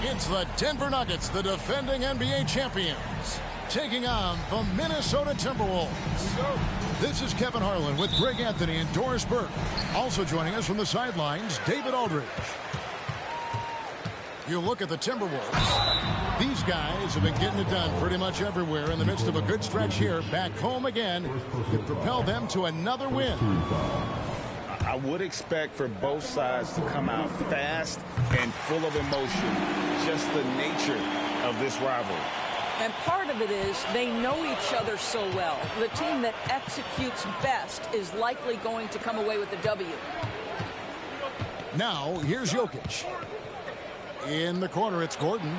It's the Denver Nuggets, the defending NBA champions, taking on the Minnesota Timberwolves. This is Kevin Harlan with Greg Anthony and Doris Burke. Also joining us from the sidelines, David Aldridge. You look at the Timberwolves. These guys have been getting it done pretty much everywhere in the midst of a good stretch here. Back home again could propel them to another win. I would expect for both sides to come out fast and full of emotion. Just the nature of this rivalry. And part of it is they know each other so well. The team that executes best is likely going to come away with the W. Now, here's Jokic. In the corner, it's Gordon.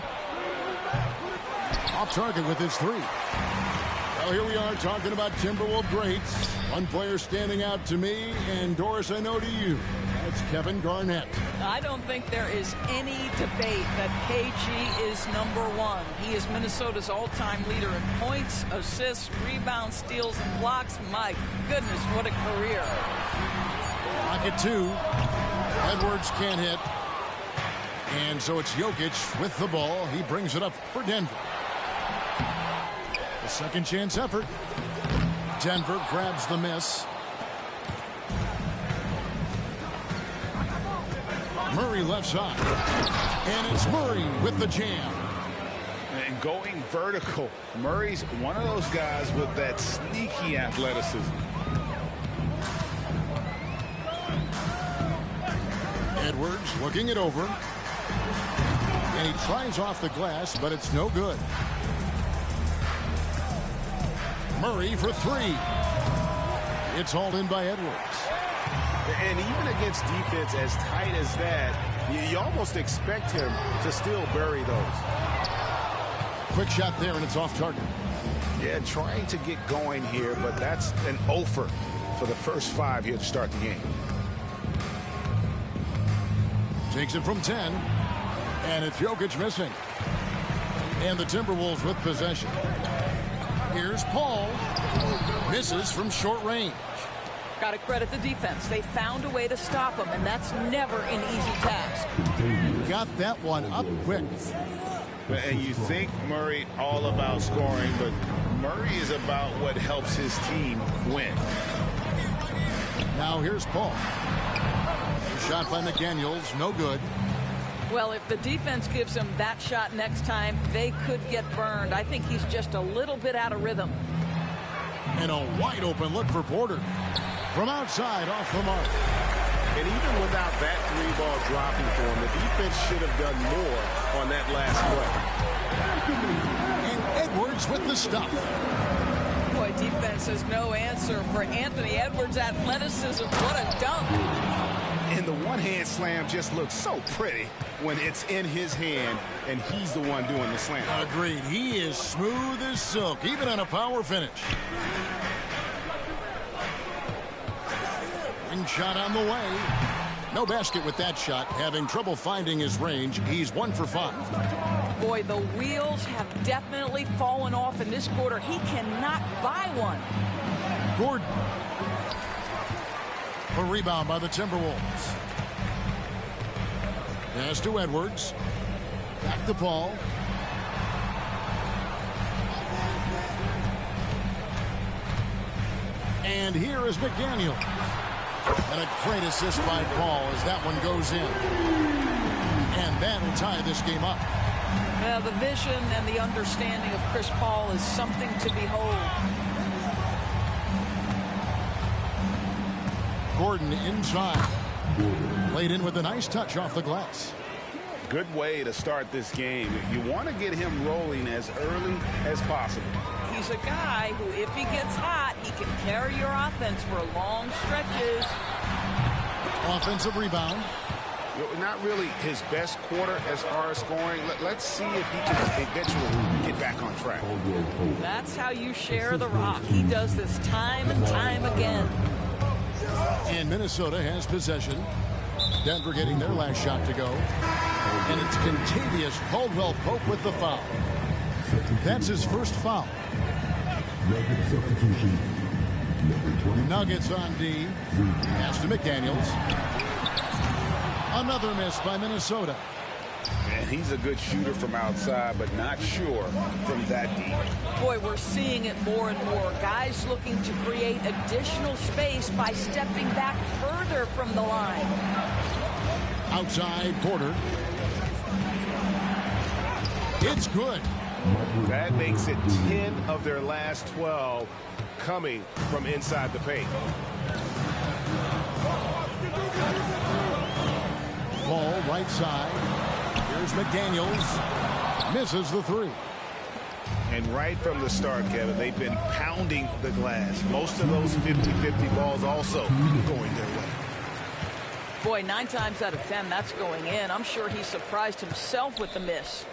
Off target with his three. Well, here we are talking about Timberwolves greats. One player standing out to me, and Doris, I know to you. That's Kevin Garnett. I don't think there is any debate that KG is #1. He is Minnesota's all-time leader in points, assists, rebounds, steals, and blocks. My goodness, what a career. Pocket two. Edwards can't hit. And so it's Jokic with the ball. He brings it up for Denver. A second chance effort. Denver grabs the miss. Murray left side. And it's Murray with the jam. And going vertical. Murray's one of those guys with that sneaky athleticism. Edwards looking it over. And he tries off the glass, but it's no good. Murray for three. It's hauled in by Edwards. And even against defense as tight as that, you almost expect him to still bury those. Quick shot there, and it's off target. Yeah, trying to get going here, but that's an offer for the first 5 here to start the game. Takes it from 10. And it's Jokic missing. And the Timberwolves with possession. Here's Paul. Misses from short range. Got to credit the defense. They found a way to stop him, and that's never an easy task. Got that one up quick. And you think Murray all about scoring, but Murray is about what helps his team win. Now here's Paul. Shot by McDaniels, no good. Well, if the defense gives him that shot next time, they could get burned. I think he's just a little bit out of rhythm. And a wide open look for Porter. From outside, off the mark. And even without that three-ball dropping for him, the defense should have done more on that last play. And Edwards with the stop. Boy, defense has no answer for Anthony Edwards' athleticism. What a dunk. And the one-hand slam just looks so pretty when it's in his hand and he's the one doing the slam. Agreed. He is smooth as silk, even on a power finish. Ring shot on the way. No basket with that shot. Having trouble finding his range. He's 1 for 5. Boy, the wheels have definitely fallen off in this quarter. He cannot buy one. Gordon. A rebound by the Timberwolves. Pass to Edwards. Back to Paul. And here is McDaniel. And a great assist by Paul as that one goes in. And that'll tie this game up. Well, the vision and the understanding of Chris Paul is something to behold. Gordon inside. Laid in with a nice touch off the glass. Good way to start this game. You want to get him rolling as early as possible. He's a guy who, if he gets hot, he can carry your offense for long stretches. Offensive rebound. Not really his best quarter as far as scoring. Let's see if he can eventually get back on track. That's how you share the rock. He does this time and time again. And Minnesota has possession. Denver getting their last shot to go. And it's Contavious Caldwell-Pope with the foul. That's his first foul. Nuggets on D. Pass to McDaniels. Another miss by Minnesota. And he's a good shooter from outside, but not sure from that deep. Boy, we're seeing it more and more. Guys looking to create additional space by stepping back further from the line. Outside Porter. It's good. That makes it 10 of their last 12 coming from inside the paint. Ball right side. Here's McDaniels. Misses the three. And right from the start, Kevin, they've been pounding the glass. Most of those 50-50 balls also going their way. Boy, 9 times out of 10, that's going in. I'm sure he surprised himself with the miss.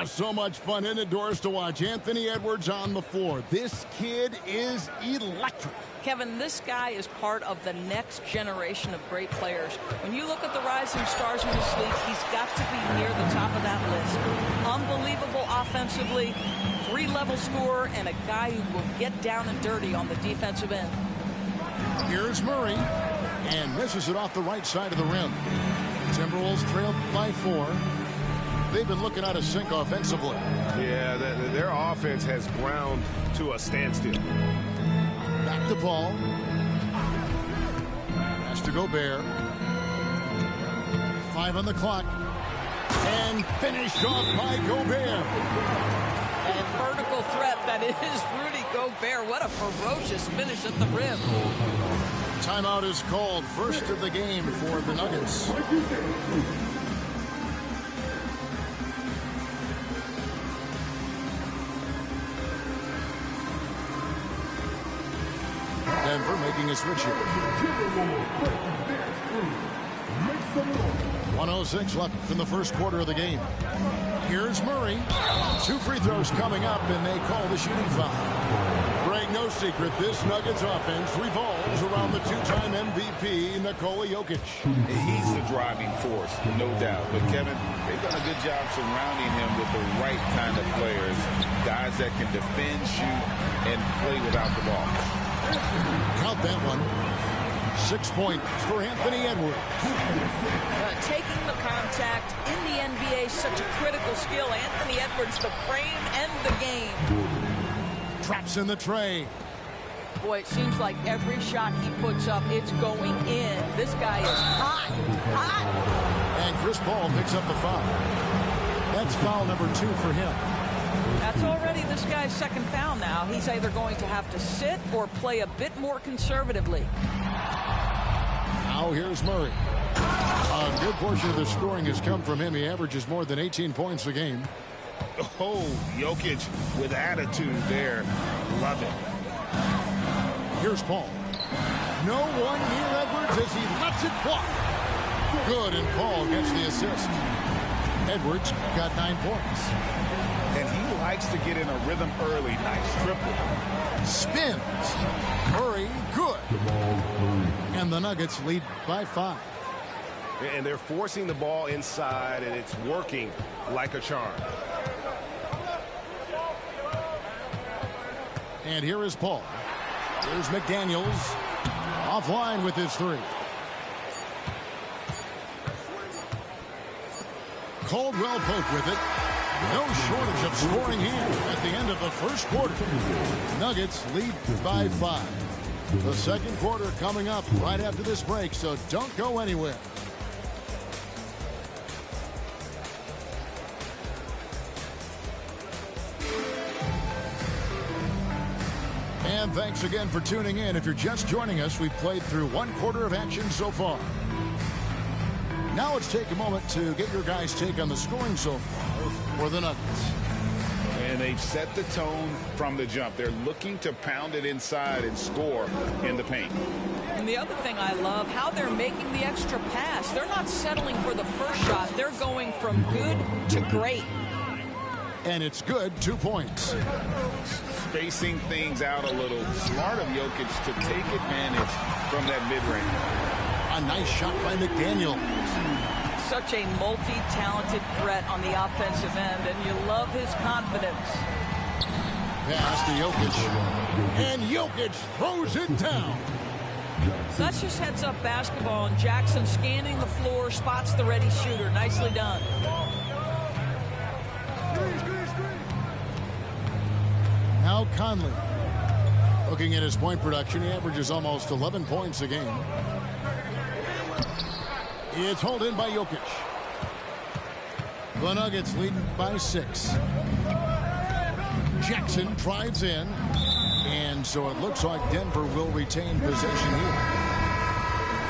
So much fun in the doors to watch. Anthony Edwards on the floor. This kid is electric. Kevin, this guy is part of the next generation of great players. When you look at the rising stars in this league, he's got to be near the top of that list. Unbelievable offensively, 3-level scorer, and a guy who will get down and dirty on the defensive end. Here's Murray, and misses it off the right side of the rim. Timberwolves trailed by 4. They've been looking out of sync offensively. Yeah, their offense has ground to a standstill. Back to Paul. Has to Gobert. 5 on the clock. And finished off by Gobert. And vertical threat that is Rudy Gobert. What a ferocious finish at the rim. Timeout is called. First of the game for the Nuggets. Denver making a switch here. 1:06 left in the first quarter of the game. Here's Murray. 2 free throws coming up, and they call the shooting foul. Greg, no secret, this Nuggets offense revolves around the 2-time MVP, Nikola Jokic. He's the driving force, no doubt. But, Kevin, they've done a good job surrounding him with the right kind of players, guys that can defend, shoot, and play without the ball. Count that one. 6 points for Anthony Edwards. Taking the contact in the NBA is such a critical skill. Anthony Edwards, the frame and the game. Traps in the tray. Boy, it seems like every shot he puts up, it's going in. This guy is hot, hot. And Chris Paul picks up the foul. That's foul number 2 for him. That's already this guy's second foul now. He's either going to have to sit or play a bit more conservatively. Now here's Murray. A good portion of the scoring has come from him. He averages more than 18 points a game. Oh, Jokic with attitude there. Love it. Here's Paul. No one near Edwards as he lets it fly. Good, and Paul gets the assist. Edwards got 9 points. And he likes to get in a rhythm early. Nice triple. Spins. Murray, good. And the Nuggets lead by 5. And they're forcing the ball inside, and it's working like a charm. And here is Paul. Here's McDaniels. Offline with his 3. Caldwell Pope with it. No shortage of scoring here at the end of the first quarter. Nuggets lead by 5. The second quarter coming up right after this break, so don't go anywhere. And thanks again for tuning in. If you're just joining us, we've played through one quarter of action so far. Now let's take a moment to get your guys' take on the scoring so far for the Nuggets. And they've set the tone from the jump. They're looking to pound it inside and score in the paint. And the other thing I love, how they're making the extra pass. They're not settling for the first shot. They're going from good to great. And it's good. 2 points. Spacing things out a little. Smart of Jokic to take advantage from that mid-range. A nice shot by McDaniel. Such a multi-talented threat on the offensive end, and you love his confidence. Pass to Jokic. And Jokic throws it down. So that's just heads-up basketball, and Jackson scanning the floor, spots the ready shooter. Nicely done. Now Conley. Looking at his point production, he averages almost 11 points a game. It's hauled in by Jokic. The Nuggets lead by 6. Jackson drives in. And so it looks like Denver will retain possession here.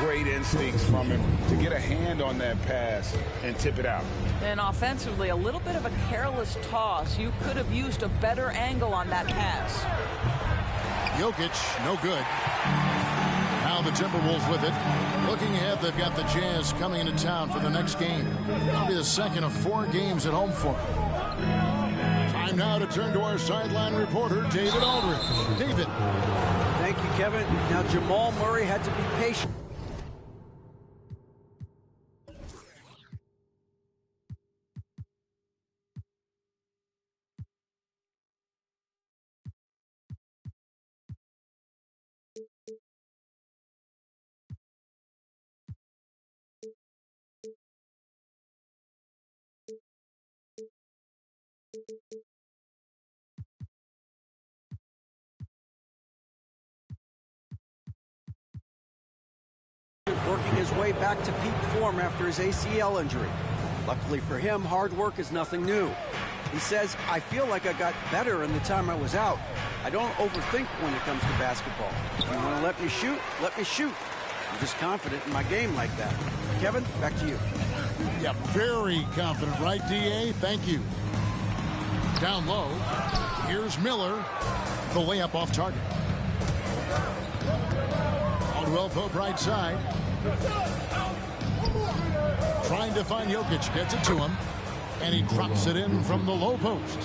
Great instincts from him to get a hand on that pass and tip it out. And offensively, a little bit of a careless toss. You could have used a better angle on that pass. Jokic, no good. Now the Timberwolves with it. Looking ahead, they've got the Jazz coming into town for the next game. That'll be the second of 4 games at home for them. Time now to turn to our sideline reporter, David Aldridge. David. Thank you, Kevin. Now Jamal Murray had to be patient. Working his way back to peak form after his ACL injury. Luckily for him, hard work is nothing new. He says, I feel like I got better in the time I was out. I don't overthink when it comes to basketball. If you want to let me shoot, let me shoot. I'm just confident in my game like that. Kevin, back to you. Yeah, very confident, right, D.A.? Thank you. Down low. Here's Miller. The layup off target. Caldwell Pope right side. Trying to find Jokic. Gets it to him. And he drops it in from the low post.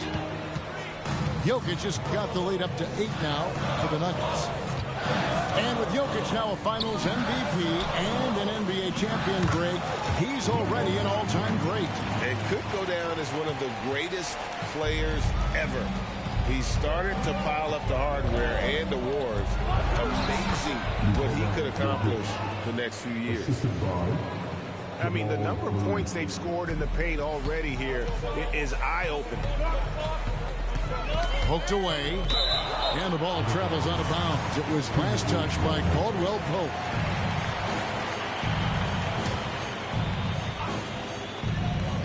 Jokic just got the lead up to 8 now for the Nuggets. And with Jokic now a Finals MVP and an NBA champion, Greg, he's already an all-time great. It could go down as one of the greatest players ever. He started to pile up the hardware and awards. Amazing what he could accomplish the next few years. I mean, the number of points they've scored in the paint already here is eye-opening. Poked away. And the ball travels out of bounds. It was last touched by Caldwell Pope.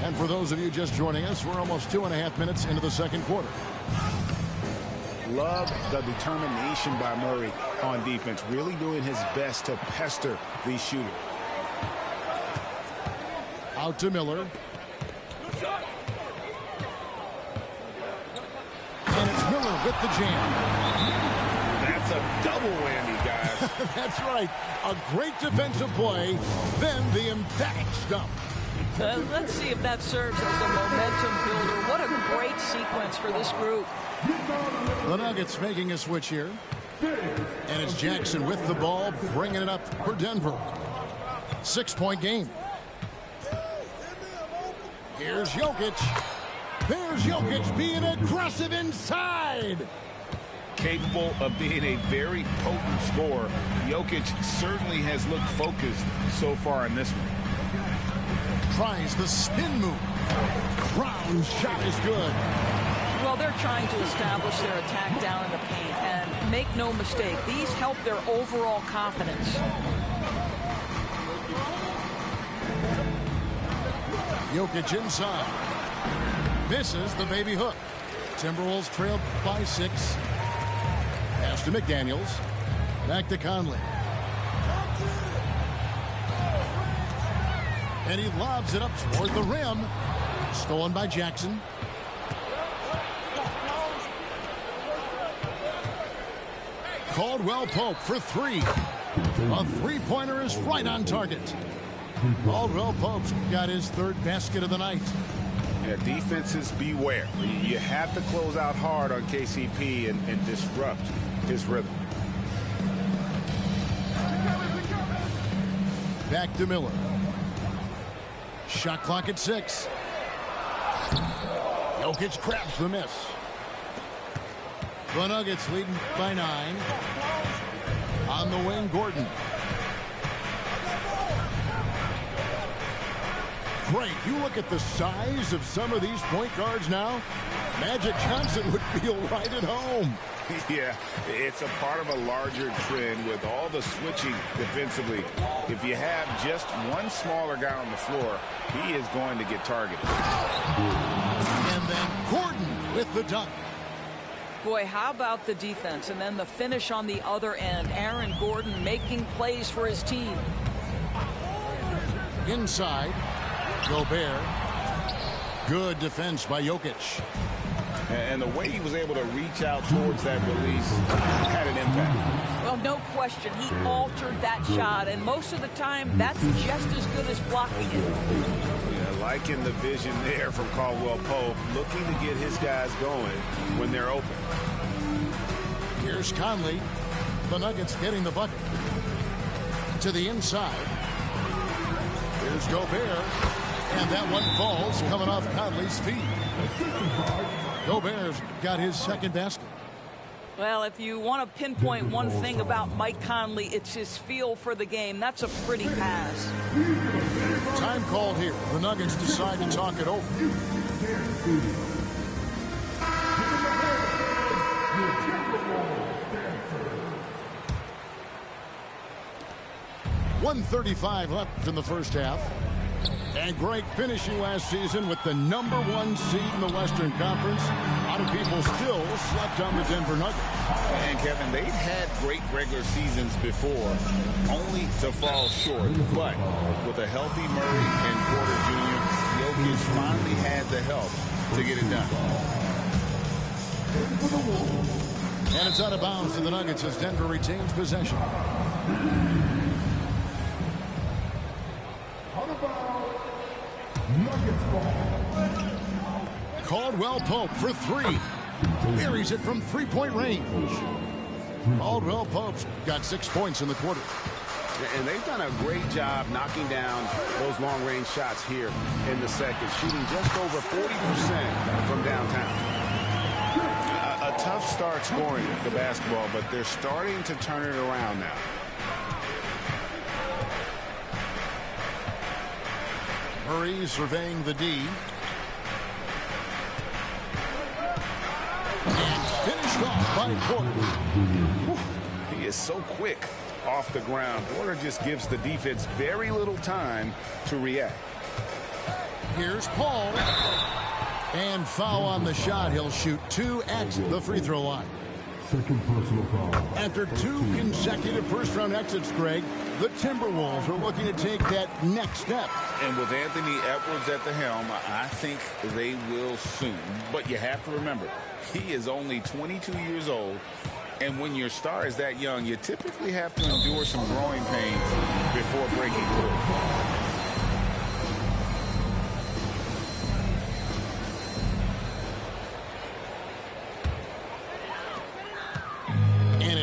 And for those of you just joining us, we're almost 2.5 minutes into the second quarter. Love the determination by Murray on defense. Really doing his best to pester these shooters. Out to Miller. And it's Miller with the jam. That's a double whammy, guys. That's right. A great defensive play, then the emphatic stump. Let's see if that serves as a momentum builder. What a great sequence for this group. The Nuggets making a switch here. And it's Jackson with the ball, bringing it up for Denver. 6-point game. Here's Jokic. There's Jokic being aggressive inside. Capable of being a very potent scorer. Jokic certainly has looked focused so far in this one. Tries the spin move. Round shot is good. Well, they're trying to establish their attack down in the paint, and make no mistake, these help their overall confidence. Jokic inside. Misses the baby hook. Timberwolves trailed by 6. Pass to McDaniels. Back to Conley. And he lobs it up toward the rim. Stolen by Jackson. Caldwell Pope for 3. A three-pointer is right on target. Caldwell Pope's got his 3rd basket of the night. Yeah, defenses beware. You have to close out hard on KCP and disrupt his rhythm. Back to Miller. Shot clock at 6. Jokic grabs the miss. The Nuggets leading by 9. On the wing, Gordon. Great. You look at the size of some of these point guards now. Magic Johnson would feel right at home. Yeah, it's a part of a larger trend with all the switching defensively. If you have just one smaller guy on the floor, he is going to get targeted. And then Gordon with the dunk. Boy, how about the defense and then the finish on the other end. Aaron Gordon making plays for his team. Inside, Gobert. Good defense by Jokic. And the way he was able to reach out towards that release had an impact. Well, no question. He altered that shot, and most of the time, that's just as good as blocking it. Yeah, liking the vision there from Caldwell Pope, looking to get his guys going when they're open. Here's Conley. The Nuggets getting the bucket. To the inside. Here's Gobert. And that one falls coming off Conley's feet. Gobert's got his 2nd basket. Well, if you want to pinpoint one thing about Mike Conley, it's his feel for the game. That's a pretty pass. Time called here. The Nuggets decide to talk it over. .135 left in the first half. And great finishing last season with the #1 seed in the Western Conference. A lot of people still slept on the Denver Nuggets. And Kevin, they've had great regular seasons before, only to fall short. But with a healthy Murray and Porter Jr., Jokic finally had the help to get it done. And it's out of bounds to the Nuggets as Denver retains possession. Caldwell Pope for 3. Buries it from 3-point range. Caldwell Pope's got 6 points in the quarter. And they've done a great job knocking down those long-range shots here in the second, shooting just over 40% from downtown. A tough start scoring the basketball, but they're starting to turn it around now. Murray surveying the D. And finished off by Porter. He is so quick off the ground. Porter just gives the defense very little time to react. Here's Paul. And foul on the shot. He'll shoot 2 at the free throw line. Second personal foul. After 2 consecutive first-round exits, Greg, the Timberwolves are looking to take that next step. And with Anthony Edwards at the helm, I think they will soon. But you have to remember, he is only 22 years old. And when your star is that young, you typically have to endure some growing pains before breaking through.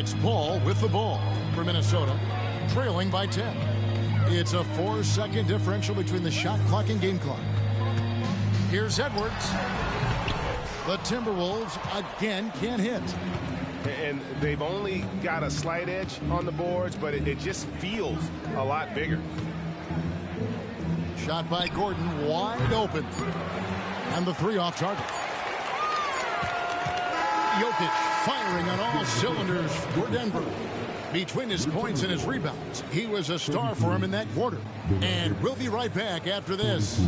It's Paul with the ball for Minnesota, trailing by 10. It's a 4-second differential between the shot clock and game clock. Here's Edwards. The Timberwolves again can't hit. And they've only got a slight edge on the boards, but it just feels a lot bigger. Shot by Gordon, wide open. And the three off target. Jokic firing on all cylinders for Denver. Between his points and his rebounds, he was a star for him in that quarter. And we'll be right back after this.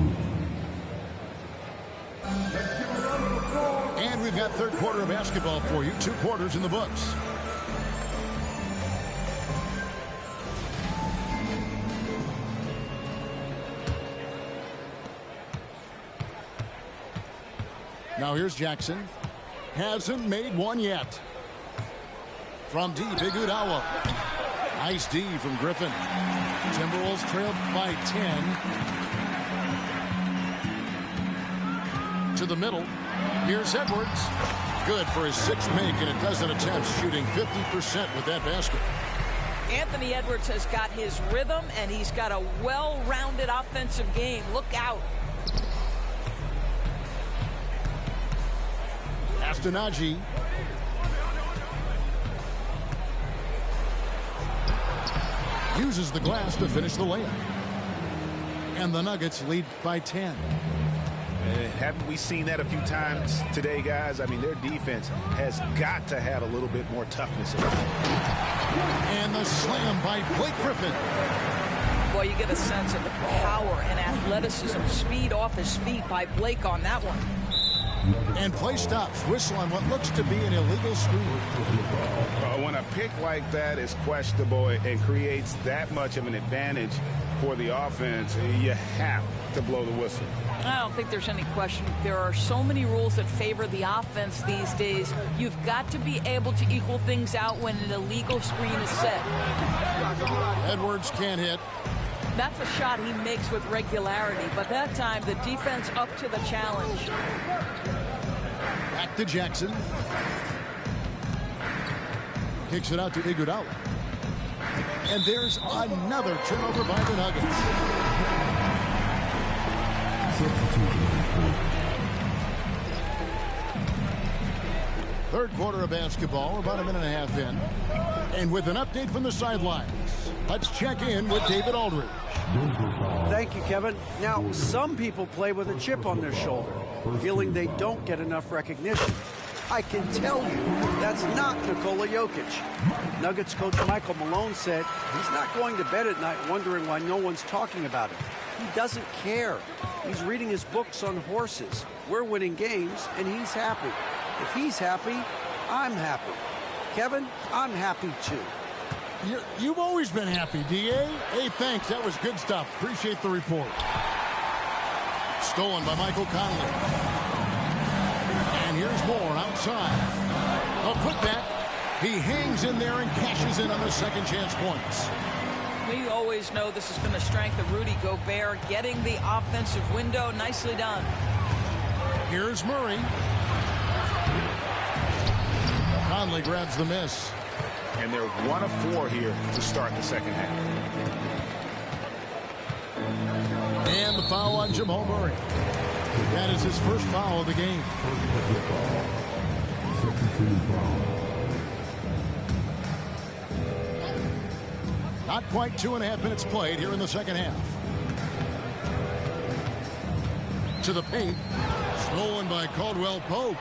And we've got third quarter of basketball for you. 2 quarters in the books. Now here's Jackson. Hasn't made one yet. From deep, Iguodala. Nice D from Griffin. Timberwolves trailed by 10. To the middle. Here's Edwards. Good for his 6th make in a dozen attempts, shooting 50% with that basket. Anthony Edwards has got his rhythm, and he's got a well-rounded offensive game. Look out. Astonagi. Uses the glass to finish the layup. And the Nuggets lead by 10. Haven't we seen that a few times today, guys? I mean, their defense has got to have a little bit more toughness about it. And the slam by Blake Griffin. Boy, you get a sense of the power and athleticism, speed off his feet by Blake on that one. And play stops. Whistle on what looks to be an illegal screen. When a pick like that is questionable and creates that much of an advantage for the offense, you have to blow the whistle. I don't think there's any question. There are so many rules that favor the offense these days. You've got to be able to equal things out when an illegal screen is set. Edwards can't hit. That's a shot he makes with regularity, but that time the defense up to the challenge. Back to Jackson. Kicks it out to Iguodala. And there's another turnover by the Nuggets. Third quarter of basketball, about a minute and a half in. And with an update from the sidelines, let's check in with David Aldridge. Thank you, Kevin. Now, some people play with a chip on their shoulder, feeling they don't get enough recognition. I can tell you that's not Nikola Jokic. Nuggets coach Michael Malone said he's not going to bed at night wondering why no one's talking about it. He doesn't care. He's reading his books on horses. We're winning games, and he's happy. If he's happy, I'm happy. Kevin, I'm happy too. You've always been happy, D.A. Hey, thanks. That was good stuff. Appreciate the report. Stolen by Michael Conley. And here's more outside. A putback. He hangs in there and cashes in on the second chance points. We always know this has been a strength of Rudy Gobert, getting the offensive window. Nicely done. Here's Murray. Conley grabs the miss. And they're 1 of 4 here to start the second half. And the foul on Jamal Murray. That is his first foul of the game. Not quite 2.5 minutes played here in the second half. To the paint. Stolen by Caldwell Pope.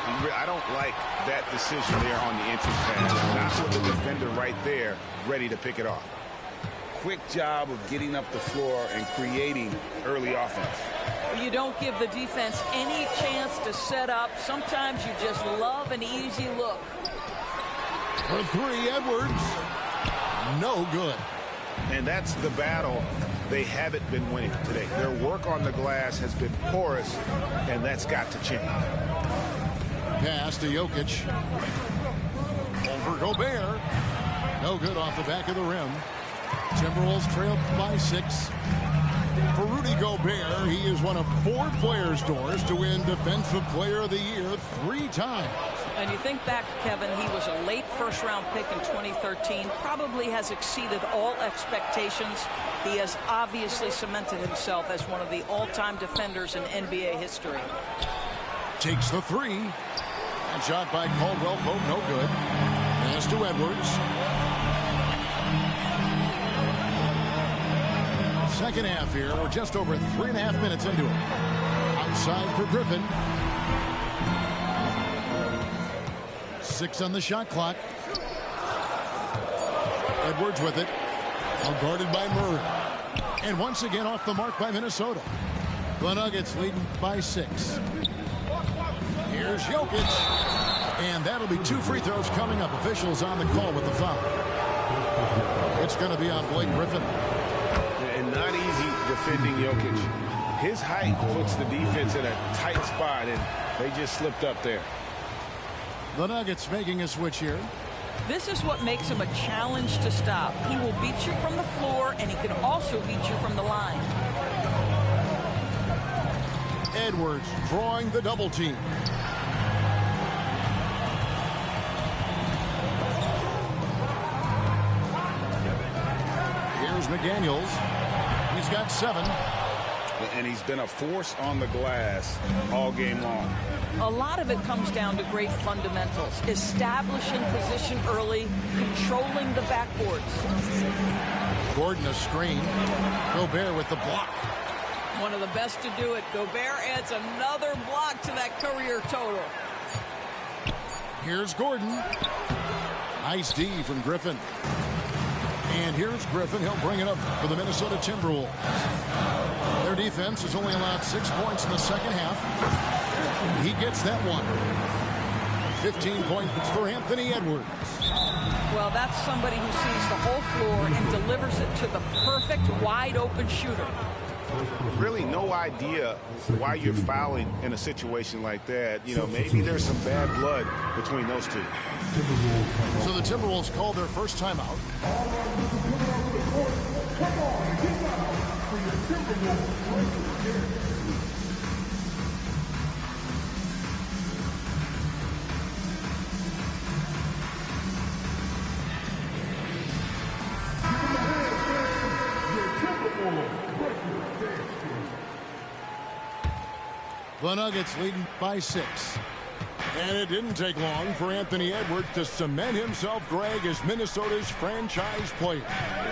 I don't like that decision there on the entry pass. Not with the defender right there, ready to pick it off. Quick job of getting up the floor and creating early offense. You don't give the defense any chance to set up. Sometimes you just love an easy look. For three, Edwards. No good. And that's the battle they haven't been winning today. Their work on the glass has been porous, and that's got to change. Pass to Jokic. Over Gobert. No good off the back of the rim. Timberwolves trail by 6. For Rudy Gobert, he is one of 4 players, Doris, to win Defensive Player of the Year 3 times. And you think back, Kevin, he was a late first-round pick in 2013. Probably has exceeded all expectations. He has obviously cemented himself as one of the all-time defenders in NBA history. Takes the 3. And shot by Caldwell Pope, no good. Pass to Edwards. second half here. We're just over 3.5 minutes into it. Outside for Griffin. 6 on the shot clock. Edwards with it. Now guarded by Murray. And once again off the mark by Minnesota. The Nuggets leading by 6. Here's Jokic. And that'll be 2 free throws coming up. Officials on the call with the foul. It's going to be on Blake Griffin. And not easy defending Jokic. His height puts the defense in a tight spot, and they just slipped up there. The Nuggets making a switch here. This is what makes him a challenge to stop. He will beat you from the floor, and he can also beat you from the line. Edwards drawing the double team. Here's McDaniels. He's got 7. And he's been a force on the glass all game long. A lot of it comes down to great fundamentals. Establishing position early, controlling the backboards. Gordon a screen. Gobert with the block. One of the best to do it. Gobert adds another block to that career total. Here's Gordon. Nice D from Griffin. And here's Griffin. He'll bring it up for the Minnesota Timberwolves. Their defense has only allowed 6 points in the second half. He gets that one. 15 points for Anthony Edwards. Well, that's somebody who sees the whole floor and delivers it to the perfect wide open shooter. Really no idea why you're fouling in a situation like that. You know, maybe there's some bad blood between those two. So the Timberwolves called their first timeout. The Nuggets leading by 6. And it didn't take long for Anthony Edwards to cement himself, Greg, as Minnesota's franchise player.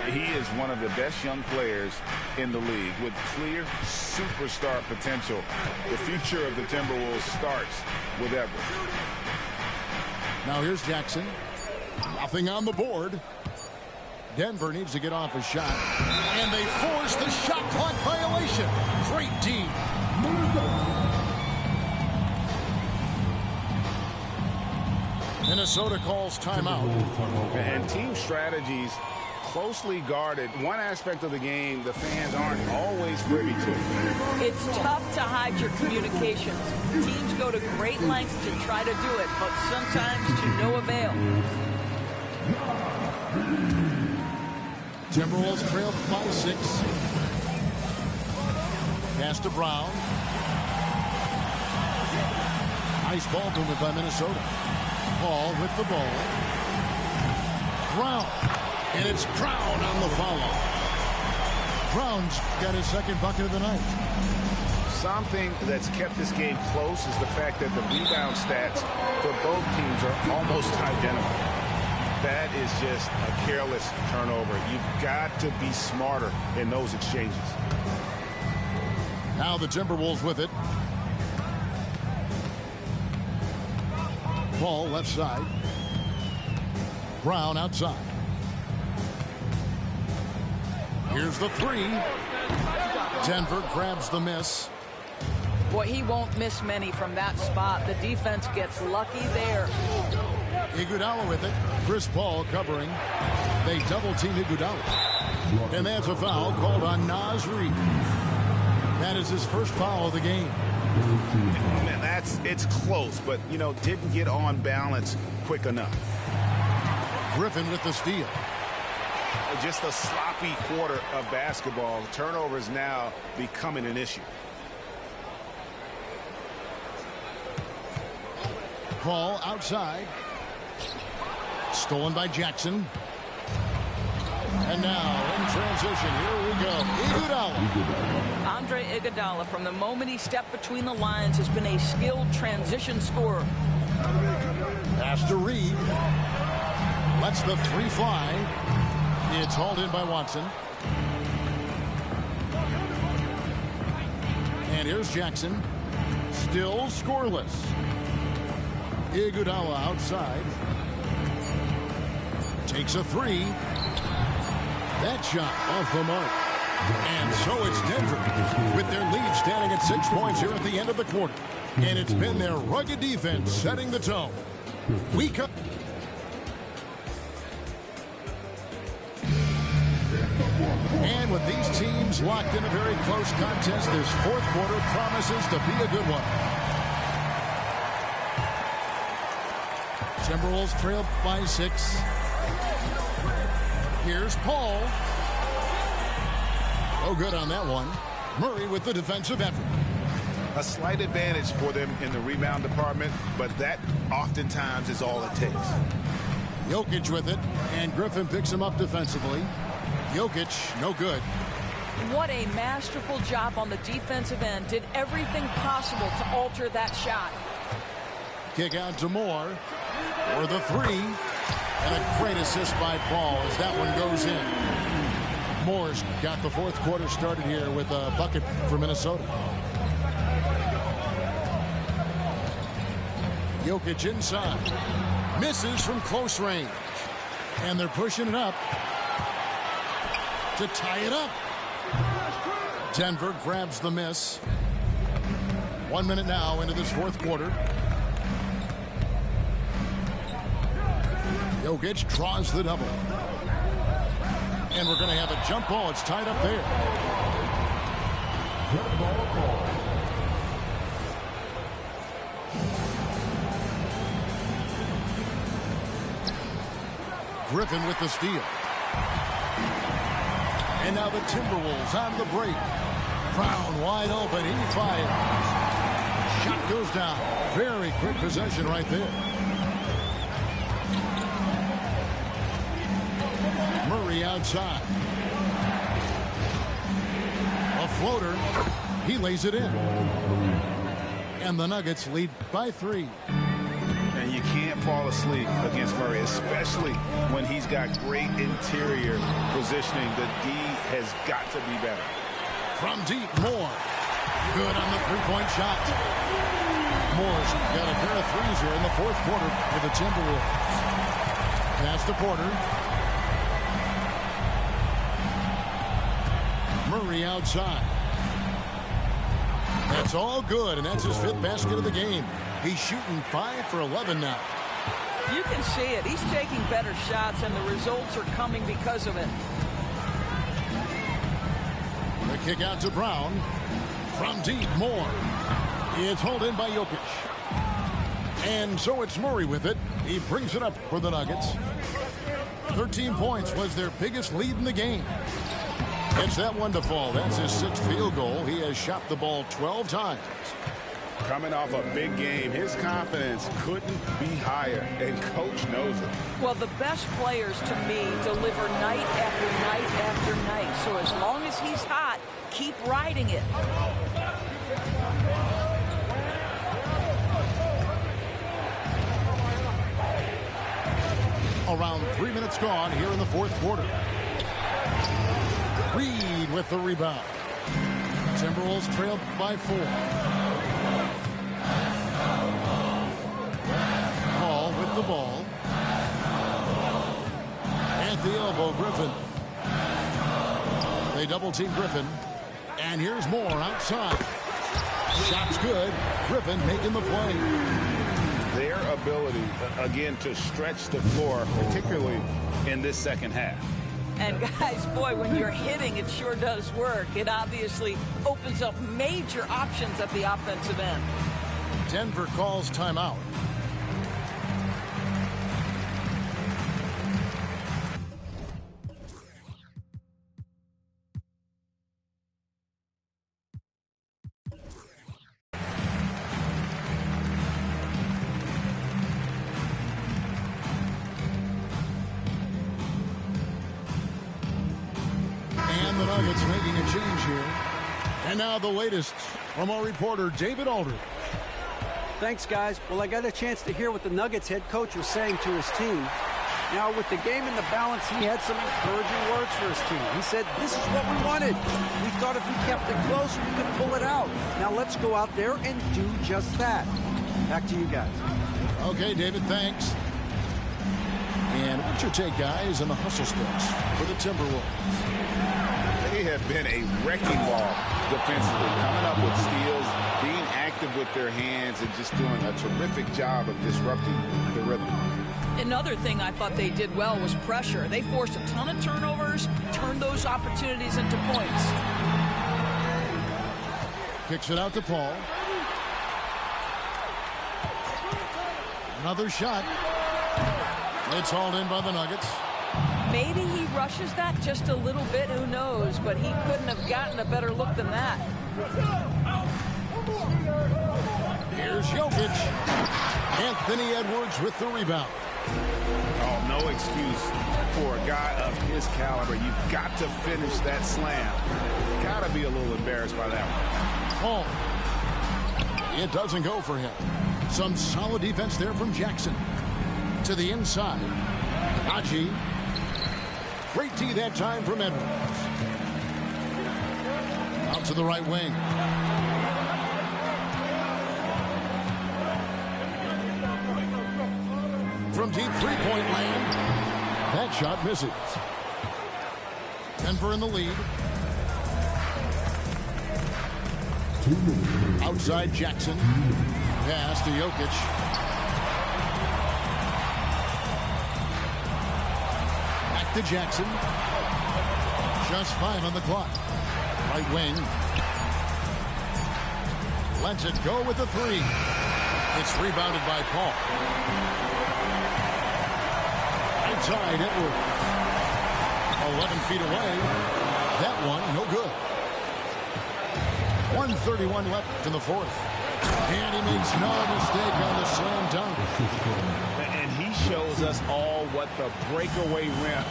He is one of the best young players in the league with clear superstar potential. The future of the Timberwolves starts with Edwards. Now here's Jackson. Nothing on the board. Denver needs to get off a shot. And they force the shot clock violation. Great D. Minnesota calls timeout. And team strategies closely guarded. One aspect of the game the fans aren't always privy to. It's tough to hide your communications. Teams go to great lengths to try to do it, but sometimes to no avail. Timberwolves trail by 6. Pass to Brown. Nice ball movement by Minnesota. Paul with the ball. Brown. And it's Brown on the follow. Brown's got his second bucket of the night. Something that's kept this game close is the fact that the rebound stats for both teams are almost identical. That is just a careless turnover. You've got to be smarter in those exchanges. Now the Timberwolves with it. Ball left side. Brown outside. Here's the 3. Denver grabs the miss. Boy, he won't miss many from that spot. The defense gets lucky there. Iguodala with it. Chris Paul covering. They double team Iguodala. And that's a foul called on Naz Reid. That is his first foul of the game. Man, it's close, but, you know, didn't get on balance quick enough. Griffin with the steal. Just a sloppy quarter of basketball. Turnovers now becoming an issue. Paul outside. Stolen by Jackson. And now in transition, here we go. Iguodala. Andre Iguodala, from the moment he stepped between the lines, has been a skilled transition scorer. Pass to Reed. Lets the 3 fly. It's hauled in by Watson. And here's Jackson. Still scoreless. Iguodala outside. Takes a three. That shot off the mark. And so it's Denver with their lead standing at 6 points here at the end of the quarter. And it's been their rugged defense setting the tone. We come. And with these teams locked in a very close contest, this fourth quarter promises to be a good one. Timberwolves trail by 6. Here's Paul. Oh, good on that one. Murray with the defensive effort. A slight advantage for them in the rebound department, but that oftentimes is all it takes. Jokic with it, and Griffin picks him up defensively. Jokic, no good. What a masterful job on the defensive end. Did everything possible to alter that shot. Kick out to Moore for the three. And a great assist by Paul as that one goes in. Moore's got the fourth quarter started here with a bucket for Minnesota. Jokic inside. Misses from close range. And they're pushing it up to tie it up. Denver grabs the miss. 1 minute now into this fourth quarter. Jokic draws the double. And we're going to have a jump ball. It's tied up there. Griffin with the steal. And now the Timberwolves on the break. Brown wide open. He fires. Shot goes down. Very quick possession right there. Murray outside. A floater. He lays it in. And the Nuggets lead by 3. And you can't fall asleep against Murray, especially when he's got great interior positioning. The D has got to be better. From deep, Moore. Good on the three-point shot. Moore's got a pair of threes here in the fourth quarter for the Timberwolves. Pass to Porter. Murray outside. That's all good, and that's his 5th basket of the game. He's shooting 5 for 11 now. You can see it. He's taking better shots, and the results are coming because of it. The kick out to Brown. From deep, Moore. It's hauled in by Jokic. And so it's Murray with it. He brings it up for the Nuggets. 13 points was their biggest lead in the game. Gets that one to fall. That's his 6th field goal. He has shot the ball 12 times. Coming off a big game, his confidence couldn't be higher, and Coach knows it. Well, the best players, to me, deliver night after night after night. So as long as he's hot, keep riding it. Around 3 minutes gone here in the fourth quarter. Reed with the rebound. Timberwolves trailed by 4. Paul with the ball. At the elbow, Griffin. They double-team Griffin. And here's Moore outside. Shot's good. Griffin making the play. Their ability, again, to stretch the floor, particularly in this second half. And guys, boy, when you're hitting, it sure does work. It obviously opens up major options at the offensive end. Denver calls timeout. And the Nuggets making a change here. And now the latest from our reporter, David Aldridge. Thanks, guys. Well, I got a chance to hear what the Nuggets head coach was saying to his team. Now, with the game in the balance, he had some encouraging words for his team. He said, this is what we wanted. We thought if we kept it close, we could pull it out. Now let's go out there and do just that. Back to you guys. Okay, David, thanks. And what's your take, guys, on the hustle stretch for the Timberwolves? They have been a wrecking ball defensively, coming up with steals, being active with their hands, and just doing a terrific job of disrupting the rhythm. Another thing I thought they did well was pressure. They forced a ton of turnovers, turned those opportunities into points. Kicks it out to Paul. Another shot. It's hauled in by the Nuggets. Maybe he rushes that just a little bit, who knows, but he couldn't have gotten a better look than that. Here's Jokic. Anthony Edwards with the rebound. Oh, no excuse for a guy of his caliber. You've got to finish that slam. Got to be a little embarrassed by that one. Oh, it doesn't go for him. Some solid defense there from Jackson. To the inside. Haji. Great D that time from Edwards. Out to the right wing. From deep three-point land. That shot misses. Denver in the lead. Outside Jackson. Pass to Jokic. Back to Jackson. Just 5 on the clock. Right wing. Lets it go with the 3. It's rebounded by Paul. Outside Edwards. 11 feet away. That one, no good. 1:31 left in the fourth. And he makes no mistake on the slam dunk. And he shows us all what the breakaway rim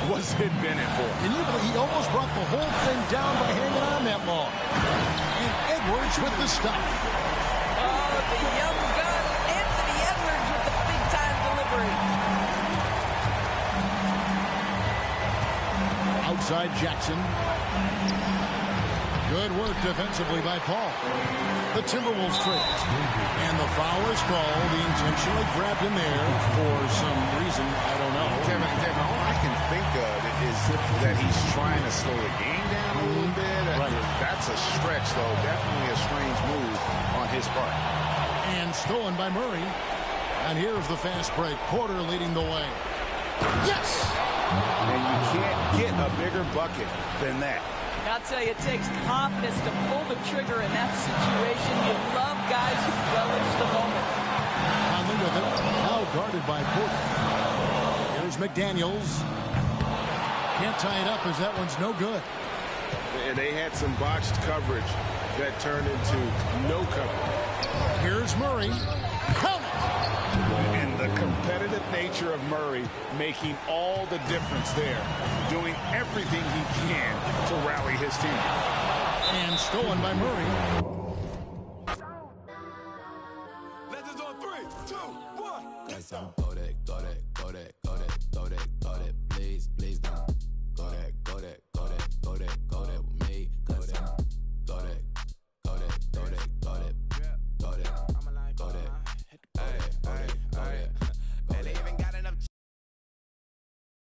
was invented for. And you believe he almost brought the whole thing down by hanging on that long. And Edwards with the stuff. Oh, the young gun, Anthony Edwards with the big-time delivery. Outside Jackson. Good work defensively by Paul. The Timberwolves trail. And the foul is called. He intentionally grabbed him there for some reason. I don't know. Kevin, all I can think of is that he's trying to slow the game down a little bit. Right. That's a stretch, though. Definitely a strange move on his part. And stolen by Murray. And here's the fast break. Porter leading the way. Yes! And you can't get a bigger bucket than that. I'll tell you, it takes confidence to pull the trigger in that situation. You love guys who relish the moment. Conley with it. Now guarded by Porter. Here's McDaniels. Can't tie it up as that one's no good. And they had some botched coverage that turned into no coverage. Here's Murray. And the competitive nature of Murray making all the difference there, doing everything he can to rally his team. And stolen by Murray. Legends on 3, 2, 1.